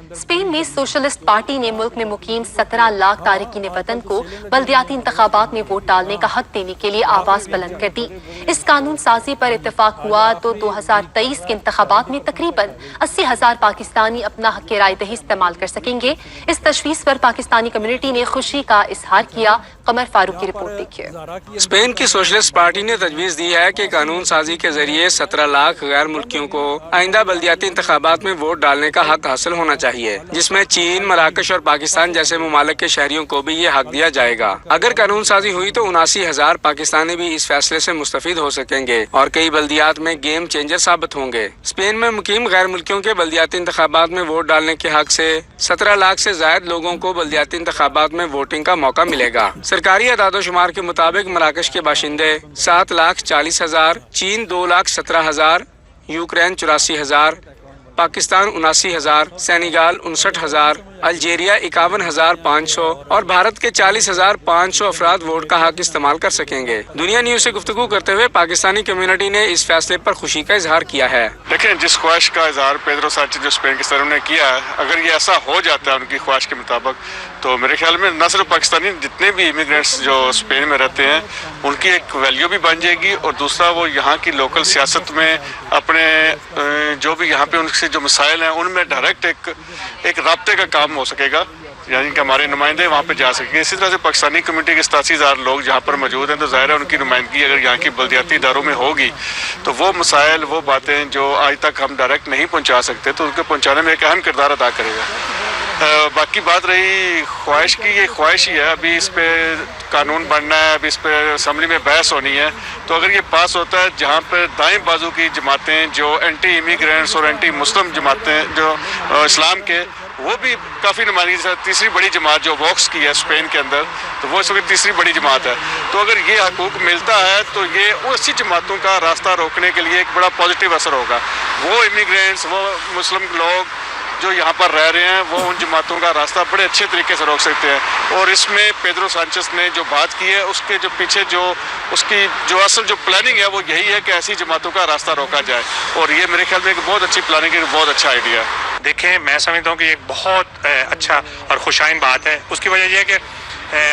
Spain में socialist party ने मुल्क में मुकीम 17 लाख तारकीन वतन को बल्दियाती इंतखाबात में वोट डालने का हक देने के लिए आवाज बुलंद कर दी। इस कानून साजी पर इत्तेफाक हुआ तो 2023 के इंतखाबात में तकरीबन 80,000 पाकिस्तानी अपना हक राय दही इस्तेमाल कर सकेंगे। इस तशवीश पर पाकिस्तानी कम्युनिटी ने खुशी का इजहार किया। कमर फारूक की रिपोर्ट देखिए। स्पेन की सोशलिस्ट पार्टी ने तजवीज दी है कि कानून साजी के जरिए 17 लाख गैर मुल्कियों को आइंदा बल्दियाती इंतखाबात में वोट डालने का हक हासिल होना चाहिए, जिसमें चीन, मराकश और पाकिस्तान जैसे मुमालिक के शहरियों को भी ये हक दिया जाएगा। अगर कानून साजी हुई तो 79,000 पाकिस्तानी भी इस फैसले से मुस्तफीद हो सकेंगे और कई बल्दियात में गेम चेंजर साबित होंगे। स्पेन में मुकीम गैर मुल्कियों के बल्दियाती इंतखाबात में वोट डालने के हक से 17 लाख से ज्यादा लोगों को बल्दियाती इंतखाबात में वोटिंग का मौका मिलेगा। सरकारी अदाद-ओ-शुमार के मुताबिक मराकश के बाशिंदे 7,40,000, चीन 2,17,000, यूक्रेन 84,000, पाकिस्तान 79,000, सेनेगाल 59,000, अल्जीरिया 51,500 और भारत के 40,500 अफराद वोट का हक इस्तेमाल कर सकेंगे। दुनिया न्यूज से गुफ्तगू करते हुए पाकिस्तानी कम्युनिटी ने इस फैसले पर खुशी का इजहार किया है। लेकिन जिस ख्वाहिश का इजहार पेड्रो साnchez जो स्पेन के सदर ने किया है, अगर ये ऐसा हो जाता है उनकी ख्वाहिश के मुताबिक, तो मेरे ख्याल में न सिर्फ पाकिस्तानी जितने भी इमिग्रेंट्स जो स्पेन में रहते हैं उनकी एक वैल्यू भी बन जाएगी, और दूसरा वो यहाँ की लोकल सियासत में अपने जो भी यहाँ पे उनसे जो मसाइल हैं उनमें डायरेक्ट एक राब्ते का काम हो सकेगा, यानी कि हमारे नुमाइंदे वहाँ पे जा सकेंगे। इसी तरह से पाकिस्तानी कम्युनिटी के 87,000 लोग जहाँ पर मौजूद हैं, तो ज़ाहिर है उनकी नुमाइंदगी अगर यहाँ की बल्दियाती इदारों में होगी तो वो मसाइल, वो बातें जो आज तक हम डायरेक्ट नहीं पहुँचा सकते, तो उनको पहुँचाने में एक अहम किरदार अदा करेगा। बाकी बात रही ख्वाहिश की, ये ख्वाहिश ही है। अभी इस पे कानून बनना है, अभी इस पे असम्बली में बहस होनी है, तो अगर ये पास होता है, जहाँ पर दाएं बाजू की जमातें जो एंटी इमिग्रेंट्स और एंटी मुस्लिम जमातें जो इस्लाम के, वो भी काफ़ी नुमाइंदगी से, तीसरी बड़ी जमात जो वॉक्स की है स्पेन के अंदर, तो वो इस वक्त तीसरी बड़ी जमात है। तो अगर ये हकूक़ मिलता है तो ये उसी जमातों का रास्ता रोकने के लिए एक बड़ा पॉजिटिव असर होगा। वो इमिग्रेंट्स, वो मुस्लिम लोग जो यहाँ पर रह रहे हैं, वो उन जमातों का रास्ता बड़े अच्छे तरीके से रोक सकते हैं। और इसमें पेड्रो साnchez ने जो बात की है, उसके जो पीछे जो उसकी जो असल जो प्लानिंग है वो यही है कि ऐसी जमातों का रास्ता रोका जाए, और ये मेरे ख्याल में एक बहुत अच्छी प्लानिंग है, बहुत अच्छा आइडिया है। देखें, मैं समझता हूँ कि एक बहुत अच्छा और खुशाइन बात है। उसकी वजह यह है कि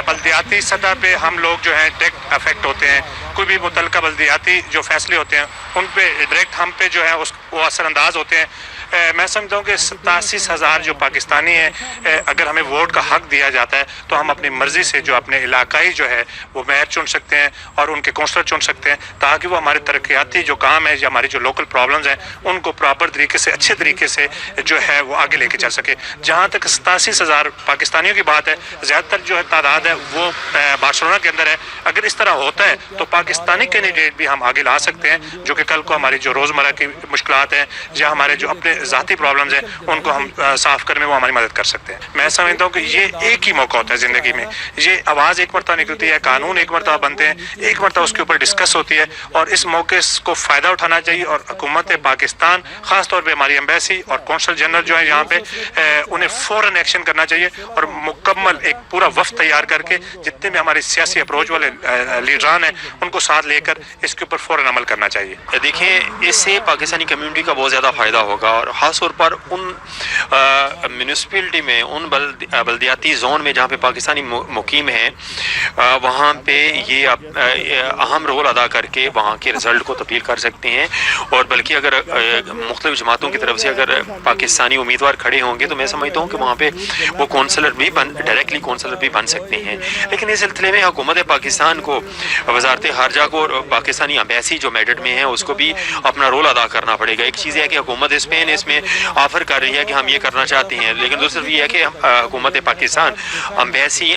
बल्दियाती सतह पे हम लोग जो हैं डायरेक्ट अफेक्ट होते हैं। कोई भी मुतलका बल्दियाती जो फैसले होते हैं उन पे डायरेक्ट हम पे जो है वो असरअंदाज होते हैं। मैं समझता हूँ कि 87,000 जो पाकिस्तानी हैं, अगर हमें वोट का हक दिया जाता है तो हम अपनी मर्ज़ी से जो अपने इलाकाई जो है वो मेयर चुन सकते हैं और उनके कौंसलर चुन सकते हैं, ताकि वो हमारे तरक्याती जो काम है या हमारी जो लोकल प्रॉब्लम्स हैं उनको प्रॉपर तरीके से, अच्छे तरीके से जो है वो आगे लेके चल सके। जहाँ तक 87,000 पाकिस्तानियों की बात है, ज़्यादातर जो है तादाद है वो बार्सिलोना के अंदर है। अगर इस तरह होता है तो पाकिस्तानी कैंडिडेट भी हम आगे ला सकते हैं, जो कि कल को हमारी जो रोज़मर्रा की मुश्किलात हैं या हमारे जो अपने ज़ाती प्रॉब्लम्स हैं उनको हम साफ करने में वो हमारी मदद कर सकते हैं। मैं समझता हूँ कि ये एक ही मौका होता है ज़िंदगी में। ये आवाज़ एक मरतबा निकलती है, कानून एक मरतबा बनते हैं, एक मरतबा उसके ऊपर डिस्कस होती है, और इस मौके को फ़ायदा उठाना चाहिए। और हुकूमत पाकिस्तान, ख़ास तौर पर हमारी एम्बेसी और कौंसल जनरल जो है यहाँ पे, उन्हें फ़ौरन एक्शन करना चाहिए और मुकम्मल एक पूरा वफ़द तैयार करके जितने भी हमारे सियासी अप्रोच वाले लीडरान हैं उनको साथ लेकर इसके ऊपर फ़ौरन अमल करना चाहिए। देखिए, इससे पाकिस्तानी कम्युनिटी का बहुत ज़्यादा फ़ायदा होगा, और ख़ास तौर पर उन म्यूनिसिपैलिटी में, उन बल्दियाती जोन में जहाँ पे पाकिस्तानी मुकीम हैं, वहाँ पे ये अहम रोल अदा करके वहाँ के रिज़ल्ट को तब्दील कर सकते हैं। और बल्कि अगर मुख्तलिफ जमातों की तरफ से अगर पाकिस्तानी उम्मीदवार खड़े होंगे तो मैं समझता हूँ कि वहाँ पे वो कौंसलर भी डायरेक्टली कौंसलर भी बन सकते हैं। लेकिन इस सिलसिले में हुकूमत पाकिस्तान को, वज़ारत ख़ारजा को और पाकिस्तानी एम्बेसी जो मेडट में है उसको भी अपना रोल अदा करना पड़ेगा। एक चीज़ है कि हुकूमत स्पेन इसमें ऑफ़र कर रही है कि हम ये करना चाहते हैं, लेकिन दूसरी ये है कि हुकूमत पाकिस्तान, एम्बेसी,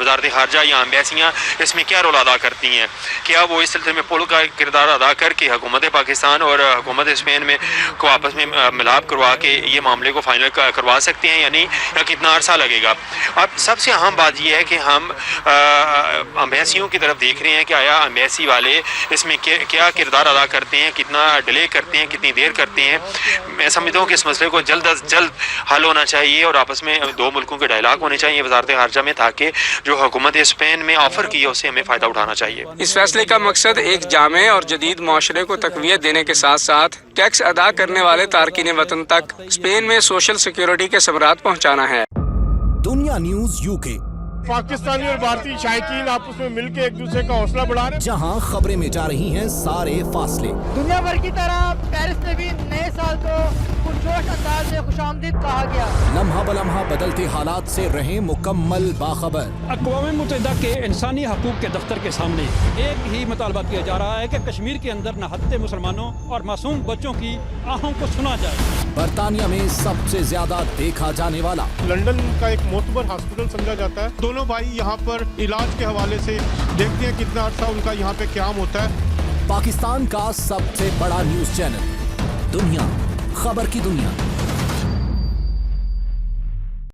वज़ारत ख़ारजा या एम्बेसियाँ इसमें क्या रोल अदा करती हैं। क्या वो इस सिलसिले में पुल का किरदार अदा करके हुकूमत पाकिस्तान और हुकूमत स्पेन में को आपस में मिलाप करवा के ये मामले को फाइनल करवा सकते हैं या नहीं, या कितना अरसा लगेगा। अब सबसे अहम बात यह है कि हम एम्बेसियों की तरफ देख रहे हैं कि आया एम्बेसी वाले इसमें क्या किरदार अदा करते हैं, कितना डिले करते हैं, इतनी देर करते हैं। मैं समझता हूँ कि इस मसले को जल्द अज जल्द हल होना चाहिए और आपस में दो मुल्कों के डायलॉग होने चाहिए वजारत खारजा में, ताकि जो हुकूमत स्पेन में ऑफर की है उससे हमें फ़ायदा उठाना चाहिए। इस फैसले का मकसद एक जामे और जदीद मुआशरे को तक़वियत देने के साथ साथ टैक्स अदा करने वाले तारकीन वतन तक स्पेन में सोशल सिक्योरिटी के समरात पहुँचाना है। दुनिया न्यूज यूके, पाकिस्तानी और भारतीय शायकीन आपस में मिलकर एक दूसरे का हौसला बढ़ा रहे हैं। जहां खबरें में जा रही हैं सारे फासले। दुनिया भर की तरह पेरिस में भी नए साल को पुरजोश अंदाज में खुशामदीद कहा गया। लम्हा बलम्हा बदलते हालात से रहें मुकम्मल बाखबर। अक़वाम मुत्तहिदा के इंसानी हकूक़ के दफ्तर के सामने एक ही मुतालबा किया जा रहा है कि कश्मीर के अंदर नहत्ते मुसलमानों और मासूम बच्चों की आहों को सुना जाए। बरतानिया में सबसे ज्यादा देखा जाने वाला लंदन का एक मोतबर हॉस्पिटल समझा जाता है। दोनों भाई यहाँ पर इलाज के हवाले से देखते हैं कितना अर्सा उनका यहाँ पे क़याम होता है। पाकिस्तान का सबसे बड़ा न्यूज चैनल दुनिया, खबर की दुनिया।